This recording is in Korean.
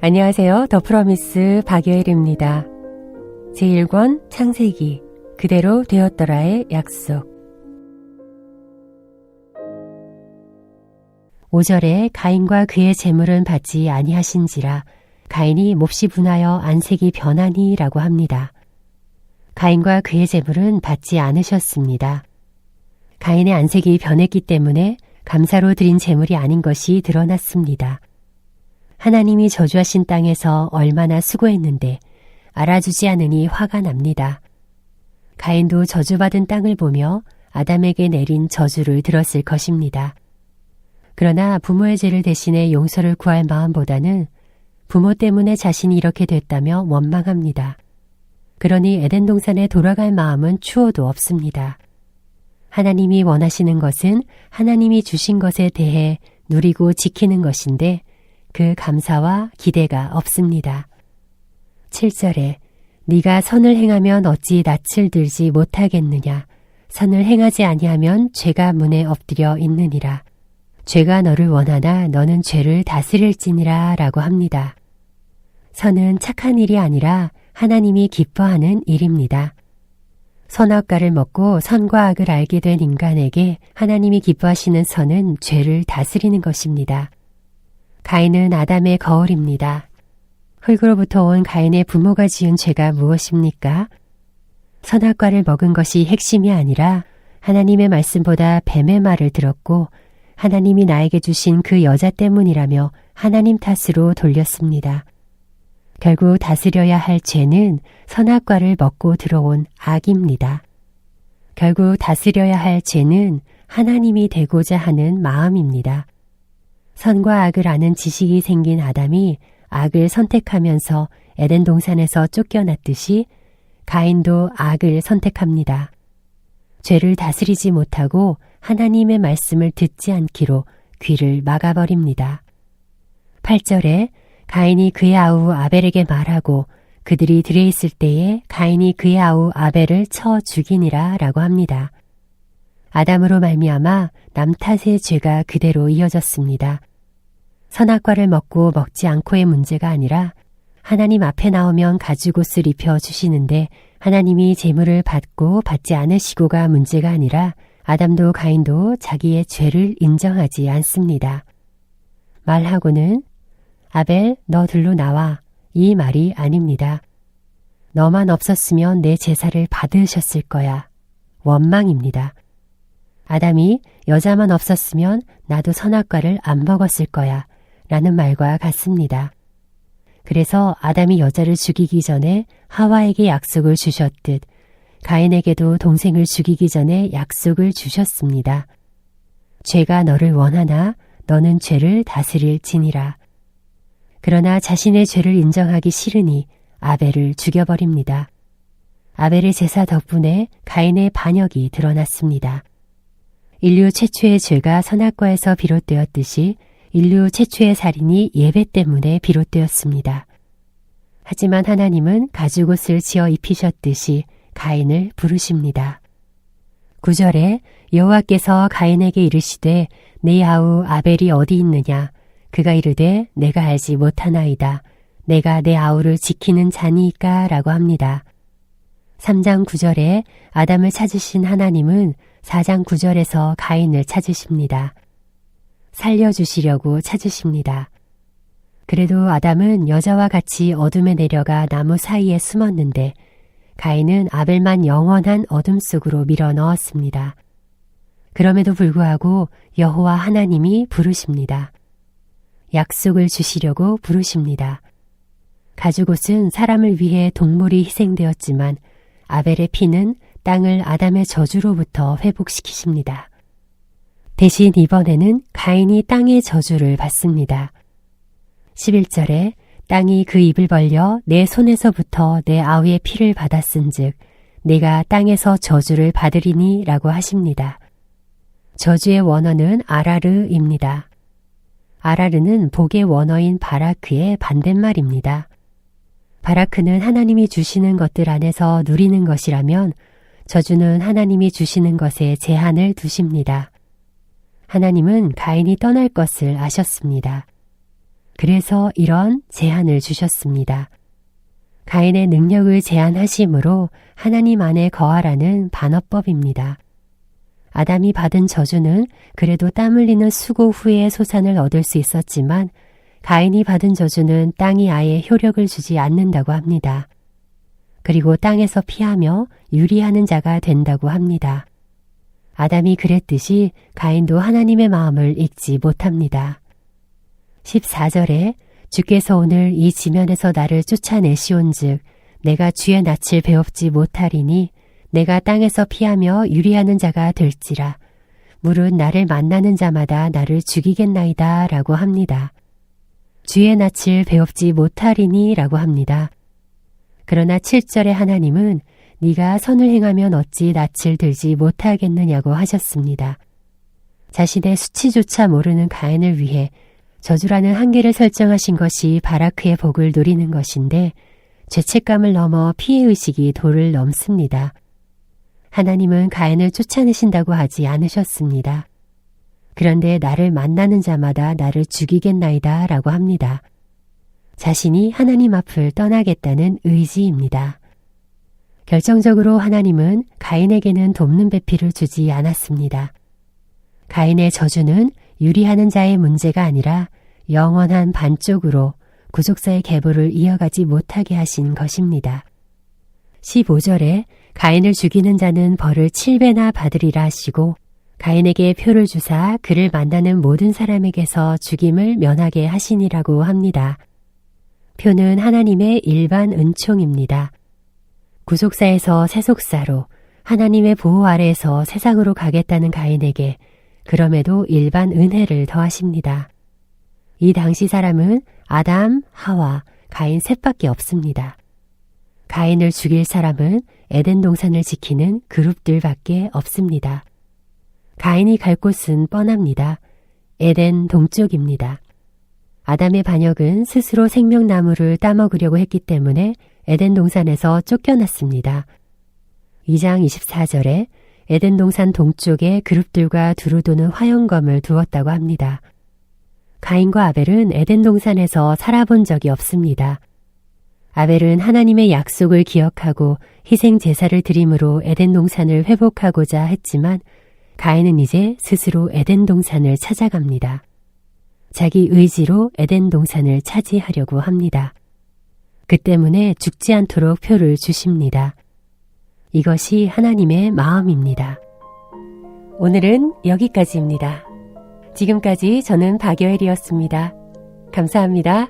안녕하세요. 더 프로미스 박여일입니다. 제1권 창세기 그대로 되었더라의 약속 5절에 가인과 그의 재물은 받지 아니하신지라 가인이 몹시 분하여 안색이 변하니 라고 합니다. 가인과 그의 재물은 받지 않으셨습니다. 가인의 안색이 변했기 때문에 감사로 드린 재물이 아닌 것이 드러났습니다. 하나님이 저주하신 땅에서 얼마나 수고했는데 알아주지 않으니 화가 납니다. 가인도 저주받은 땅을 보며 아담에게 내린 저주를 들었을 것입니다. 그러나 부모의 죄를 대신해 용서를 구할 마음보다는 부모 때문에 자신이 이렇게 됐다며 원망합니다. 그러니 에덴 동산에 돌아갈 마음은 추호도 없습니다. 하나님이 원하시는 것은 하나님이 주신 것에 대해 누리고 지키는 것인데 그 감사와 기대가 없습니다. 7절에 네가 선을 행하면 어찌 낯을 들지 못하겠느냐. 선을 행하지 아니하면 죄가 문에 엎드려 있느니라. 죄가 너를 원하나 너는 죄를 다스릴지니라 라고 합니다. 선은 착한 일이 아니라 하나님이 기뻐하는 일입니다. 선악과를 먹고 선과 악을 알게 된 인간에게 하나님이 기뻐하시는 선은 죄를 다스리는 것입니다. 가인은 아담의 거울입니다. 흙으로부터 온 가인의 부모가 지은 죄가 무엇입니까? 선악과를 먹은 것이 핵심이 아니라 하나님의 말씀보다 뱀의 말을 들었고 하나님이 나에게 주신 그 여자 때문이라며 하나님 탓으로 돌렸습니다. 결국 다스려야 할 죄는 선악과를 먹고 들어온 악입니다. 결국 다스려야 할 죄는 하나님이 되고자 하는 마음입니다. 선과 악을 아는 지식이 생긴 아담이 악을 선택하면서 에덴 동산에서 쫓겨났듯이 가인도 악을 선택합니다. 죄를 다스리지 못하고 하나님의 말씀을 듣지 않기로 귀를 막아버립니다. 8절에 가인이 그의 아우 아벨에게 말하고 그들이 들에 있을 때에 가인이 그의 아우 아벨을 쳐 죽이니라 라고 합니다. 아담으로 말미암아 남 탓의 죄가 그대로 이어졌습니다. 선악과를 먹고 먹지 않고의 문제가 아니라 하나님 앞에 나오면 가죽옷을 입혀주시는데 하나님이 재물을 받고 받지 않으시고가 문제가 아니라 아담도 가인도 자기의 죄를 인정하지 않습니다. 말하고는 아벨 너 들로 나와 이 말이 아닙니다. 너만 없었으면 내 제사를 받으셨을 거야. 원망입니다. 아담이 여자만 없었으면 나도 선악과를 안 먹었을 거야 라는 말과 같습니다. 그래서 아담이 여자를 죽이기 전에 하와에게 약속을 주셨듯 가인에게도 동생을 죽이기 전에 약속을 주셨습니다. 죄가 너를 원하나 너는 죄를 다스릴지니라. 그러나 자신의 죄를 인정하기 싫으니 아벨을 죽여버립니다. 아벨의 제사 덕분에 가인의 반역이 드러났습니다. 인류 최초의 죄가 선악과에서 비롯되었듯이 인류 최초의 살인이 예배 때문에 비롯되었습니다. 하지만 하나님은 가죽옷을 지어 입히셨듯이 가인을 부르십니다. 9절에 여호와께서 가인에게 이르시되 네 아우 아벨이 어디 있느냐? 그가 이르되 내가 알지 못하나이다. 내가 내 아우를 지키는 자니이까 라고 합니다. 3장 9절에 아담을 찾으신 하나님은 4장 9절에서 가인을 찾으십니다. 살려주시려고 찾으십니다. 그래도 아담은 여자와 같이 어둠에 내려가 나무 사이에 숨었는데 가인은 아벨만 영원한 어둠 속으로 밀어 넣었습니다. 그럼에도 불구하고 여호와 하나님이 부르십니다. 약속을 주시려고 부르십니다. 가죽옷은 사람을 위해 동물이 희생되었지만 아벨의 피는 땅을 아담의 저주로부터 회복시키십니다. 대신 이번에는 가인이 땅의 저주를 받습니다. 11절에 땅이 그 입을 벌려 내 손에서부터 내 아우의 피를 받았은즉 내가 땅에서 저주를 받으리니 라고 하십니다. 저주의 원어는 아라르입니다. 아라르는 복의 원어인 바라크의 반대말입니다. 바라크는 하나님이 주시는 것들 안에서 누리는 것이라면 저주는 하나님이 주시는 것에 제한을 두십니다. 하나님은 가인이 떠날 것을 아셨습니다. 그래서 이런 제한을 주셨습니다. 가인의 능력을 제한하심으로 하나님 안에 거하라는 반어법입니다. 아담이 받은 저주는 그래도 땀 흘리는 수고 후에 소산을 얻을 수 있었지만 가인이 받은 저주는 땅이 아예 효력을 주지 않는다고 합니다. 그리고 땅에서 피하며 유리하는 자가 된다고 합니다. 아담이 그랬듯이 가인도 하나님의 마음을 읽지 못합니다. 14절에 주께서 오늘 이 지면에서 나를 쫓아내시온즉 내가 주의 낯을 배웁지 못하리니 내가 땅에서 피하며 유리하는 자가 될지라 물은 나를 만나는 자마다 나를 죽이겠나이다 라고 합니다. 주의 낯을 배웁지 못하리니 라고 합니다. 그러나 7절에 하나님은 네가 선을 행하면 어찌 낯을 들지 못하겠느냐고 하셨습니다. 자신의 수치조차 모르는 가인을 위해 저주라는 한계를 설정하신 것이 바라크의 복을 노리는 것인데 죄책감을 넘어 피해의식이 도를 넘습니다. 하나님은 가인을 쫓아내신다고 하지 않으셨습니다. 그런데 나를 만나는 자마다 나를 죽이겠나이다 라고 합니다. 자신이 하나님 앞을 떠나겠다는 의지입니다. 결정적으로 하나님은 가인에게는 돕는 배필을 주지 않았습니다. 가인의 저주는 유리하는 자의 문제가 아니라 영원한 반쪽으로 구속사의 계보를 이어가지 못하게 하신 것입니다. 15절에 가인을 죽이는 자는 벌을 7배나 받으리라 하시고 가인에게 표를 주사 그를 만나는 모든 사람에게서 죽임을 면하게 하시니라고 합니다. 표는 하나님의 일반 은총입니다. 구속사에서 세속사로 하나님의 보호 아래에서 세상으로 가겠다는 가인에게 그럼에도 일반 은혜를 더하십니다. 이 당시 사람은 아담, 하와, 가인 셋밖에 없습니다. 가인을 죽일 사람은 에덴 동산을 지키는 그룹들밖에 없습니다. 가인이 갈 곳은 뻔합니다. 에덴 동쪽입니다. 아담의 반역은 스스로 생명나무를 따먹으려고 했기 때문에 에덴 동산에서 쫓겨났습니다. 2장 24절에 에덴 동산 동쪽에 그룹들과 두루 도는 화영검을 두었다고 합니다. 가인과 아벨은 에덴 동산에서 살아본 적이 없습니다. 아벨은 하나님의 약속을 기억하고 희생 제사를 드림으로 에덴 동산을 회복하고자 했지만 가인은 이제 스스로 에덴 동산을 찾아갑니다. 자기 의지로 에덴 동산을 차지하려고 합니다. 그 때문에 죽지 않도록 표를 주십니다. 이것이 하나님의 마음입니다. 오늘은 여기까지입니다. 지금까지 저는 박여엘이었습니다. 감사합니다.